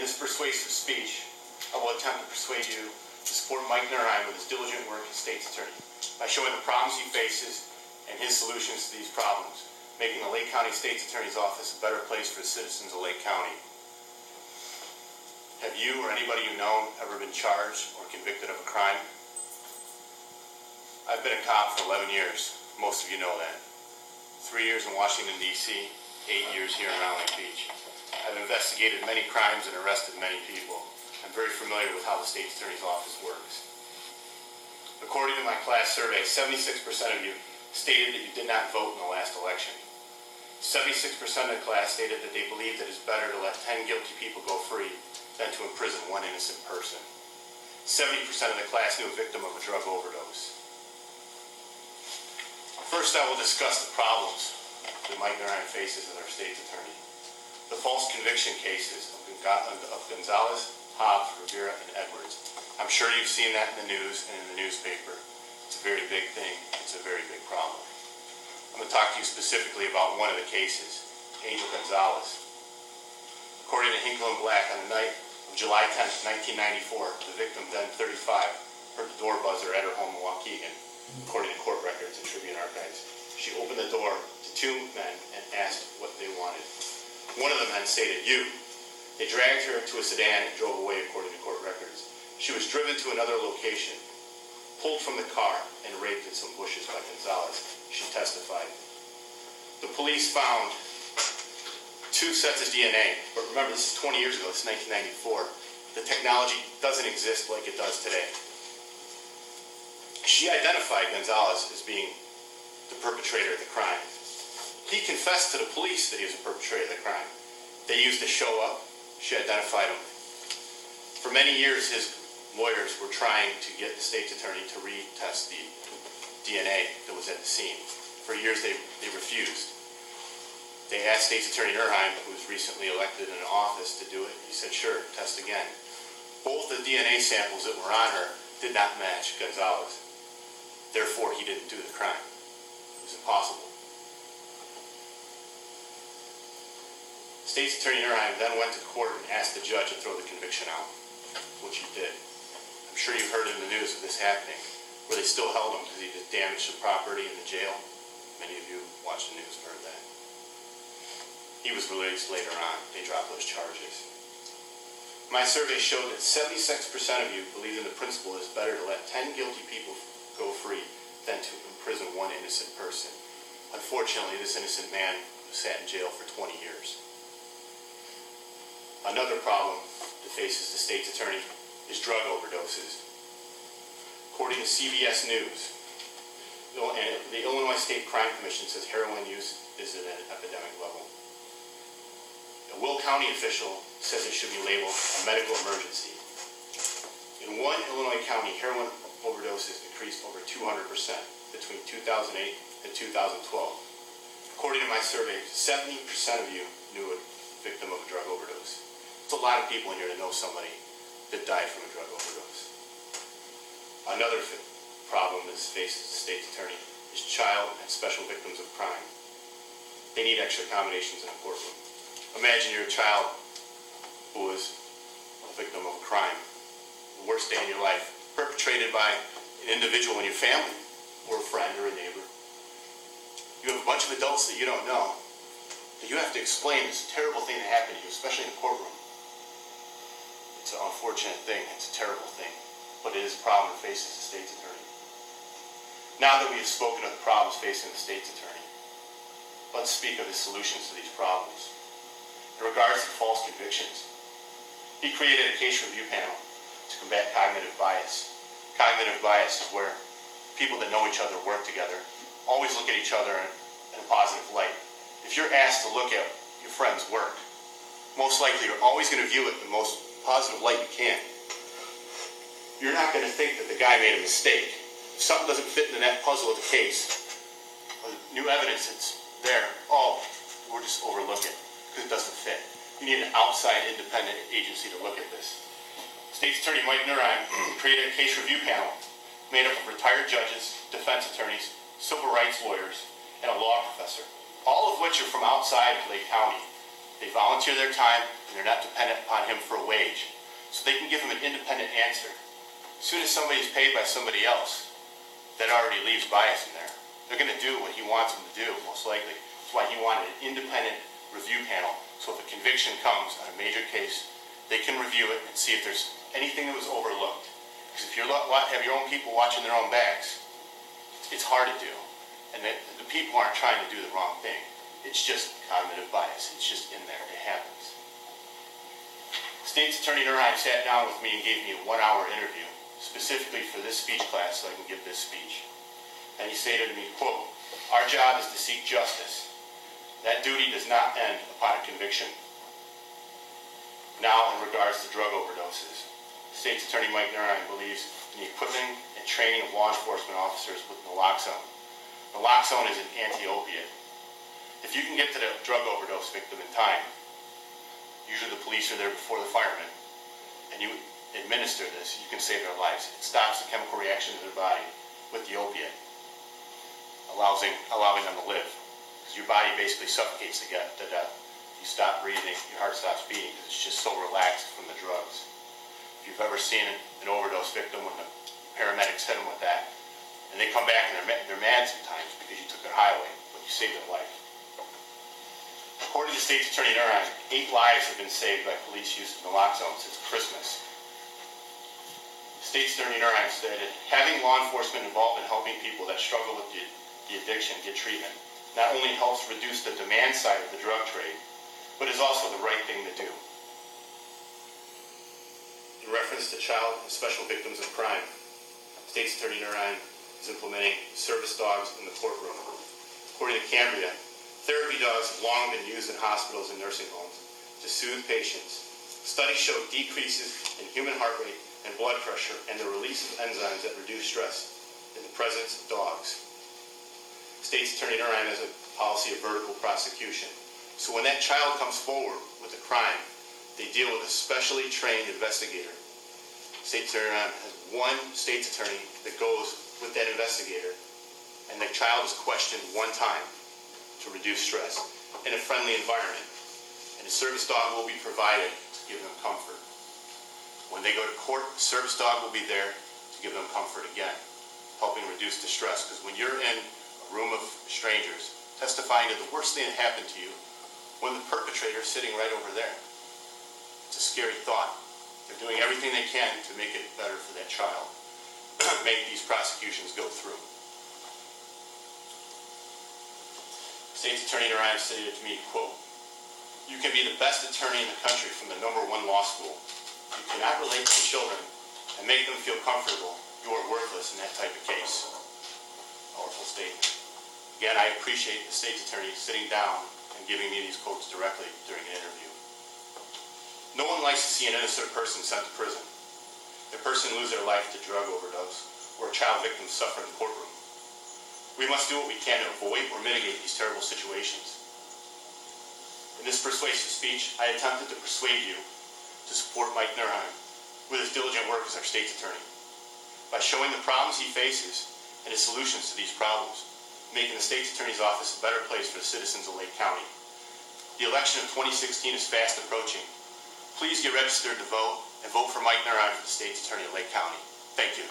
this persuasive speech, I will attempt to persuade you to support Mike Nerheim with his diligent work as state's attorney by showing the problems he faces and his solutions to these problems, making the Lake County State's Attorney's Office a better place for the citizens of Lake County. Have you or anybody you know ever been charged or convicted of a crime? I've been a cop for 11 years. Most of you know that. 3 years in Washington, D.C., 8 years here in Round Lake Beach. I've investigated many crimes and arrested many people. I'm very familiar with how the State's Attorney's Office works. According to my class survey, 76% of you stated that you did not vote in the last election. 76% of the class stated that they believe that it's better to let 10 guilty people go free than to imprison one innocent person. 70% of the class knew a victim of a drug overdose. First, I will discuss the problems that Mike Nerheim faces as our state's attorney. The false conviction cases of Gonzalez, Hobbs, Rivera, and Edwards. I'm sure you've seen that in the news and in the newspaper. It's a very big thing. It's a very big problem. I'm going to talk to you specifically about one of the cases, Angel Gonzalez. According to Hinkle and Black, on the night of July 10th, 1994, the victim, then 35, heard the door buzzer at her home in Waukegan. According to court records and Tribune archives, she opened the door to two men and asked what they wanted. One of the men stated, "You." They dragged her to a sedan and drove away, according to court records. She was driven to another location, pulled from the car, and raped in some bushes by Gonzalez. She testified. The police found 2 sets of DNA, but remember, this is 20 years ago, it's 1994. The technology doesn't exist like it does today. She identified Gonzalez as being the perpetrator of the crime. He confessed to the police that he was a perpetrator of the crime. They used to show up. She identified him. For many years, his lawyers were trying to get the state's attorney to retest the DNA that was at the scene. For years, they refused. They asked State's Attorney Nerheim, who was recently elected in office, to do it. He said, "Sure, test again." Both the DNA samples that were on her did not match Gonzalez. Therefore, he didn't do the crime. It was impossible. State's Attorney Nerheim then went to court and asked the judge to throw the conviction out, which he did. I'm sure you've heard in the news of this happening, where they still held him because he just damaged the property in the jail. Many of you watched the news and heard that. He was released later on. They dropped those charges. My survey showed that 76% of you believe in the principle that it's better to let 10 guilty people go free than to imprison one innocent person. Unfortunately, this innocent man sat in jail for 20 years. Another problem that faces the state's attorney is drug overdoses. According to CBS News, the Illinois State Crime Commission says heroin use is at an epidemic level. A Will County official says it should be labeled a medical emergency. In one Illinois county, heroin overdoses increased over 200% between 2008 and 2012. According to my survey, 70% of you knew a victim of a drug overdose. It's a lot of people in here to know somebody that died from a drug overdose. Another problem that faces the state's attorney is child and special victims of crime. They need extra accommodations in a courtroom. Imagine you're a child who was a victim of a crime, the worst day in your life, perpetrated by an individual in your family, or a friend or a neighbor. You have a bunch of adults that you don't know, that you have to explain this terrible thing that happened to you, especially in a courtroom. It's an unfortunate thing, it's a terrible thing, but it is a problem that faces the state's attorney. Now that we have spoken of the problems facing the state's attorney, let's speak of his solutions to these problems. In regards to false convictions, he created a case review panel to combat cognitive bias. Cognitive bias is where people that know each other work together always look at each other in a positive light. If you're asked to look at your friend's work, most likely you're always going to view it in the most positive light you can. You're not going to think that the guy made a mistake. If something doesn't fit into that puzzle of the case, new evidence that's there, we'll just overlook it because it doesn't fit. You need an outside independent agency to look at this. State's Attorney Mike Nerheim created a case review panel made up of retired judges, defense attorneys, civil rights lawyers, and a law professor, all of which are from outside of Lake County. They volunteer their time, and they're not dependent upon him for a wage. So they can give him an independent answer. As soon as somebody is paid by somebody else, that already leaves bias in there. They're going to do what he wants them to do, most likely. That's why he wanted an independent review panel. So if a conviction comes on a major case, they can review it and see if there's anything that was overlooked. Because if you have your own people watching their own backs, it's hard to do. And the people aren't trying to do the wrong thing. It's just cognitive bias. It's just in there. It happens. State's Attorney Nerheim sat down with me and gave me a 1-hour interview, specifically for this speech class so I can give this speech. And he stated to me, quote, "Our job is to seek justice. That duty does not end upon a conviction." Now, in regards to drug overdoses, State's Attorney Mike Nerheim believes in the equipping and training of law enforcement officers with naloxone. Naloxone is an anti-opiate. If you can get to the drug overdose victim in time, usually the police are there before the firemen, and you administer this, you can save their lives. It stops the chemical reaction in their body with the opiate, allowing them to live. Because your body basically suffocates to death. You stop breathing, your heart stops beating because it's just so relaxed from the drugs. If you've ever seen an overdose victim when the paramedics hit them with that, and they come back and they're mad sometimes because you took their high away, but you saved their life. According to State's Attorney Nerheim, 8 lives have been saved by police use of naloxone since Christmas. State's Attorney Nerheim stated, having law enforcement involved in helping people that struggle with the addiction get treatment not only helps reduce the demand side of the drug trade, but is also the right thing to do. In reference to child and special victims of crime, State's Attorney Nerheim is implementing service dogs in the courtroom. According to Cambria, therapy dogs have long been used in hospitals and nursing homes to soothe patients. Studies show decreases in human heart rate and blood pressure and the release of enzymes that reduce stress in the presence of dogs. State's Attorney Nerheim has a policy of vertical prosecution. So when that child comes forward with a crime, they deal with a specially trained investigator. State's Attorney Nerheim has one state's attorney that goes with that investigator, and the child is questioned one time to reduce stress in a friendly environment. And a service dog will be provided to give them comfort. When they go to court, the service dog will be there to give them comfort again, helping reduce the stress. Because when you're in a room of strangers, testifying to the worst thing that happened to you, when the perpetrator is sitting right over there, it's a scary thought. They're doing everything they can to make it better for that child, make these prosecutions go through. State's Attorney Nerheim stated to me, quote, "You can be the best attorney in the country from the #1 law school. You cannot relate to children and make them feel comfortable. You are worthless in that type of case." Powerful statement. Again, I appreciate the state's attorney sitting down and giving me these quotes directly during an interview. No one likes to see an innocent person sent to prison, a person lose their life to drug overdose, or a child victim suffer in the courtroom. We must do what we can to avoid or mitigate these terrible situations. In this persuasive speech, I attempted to persuade you to support Mike Nerheim with his diligent work as our state's attorney, by showing the problems he faces and his solutions to these problems, making the state's attorney's office a better place for the citizens of Lake County. The election of 2016 is fast approaching. Please get registered to vote and vote for Mike Nerheim for the state's attorney of Lake County. Thank you.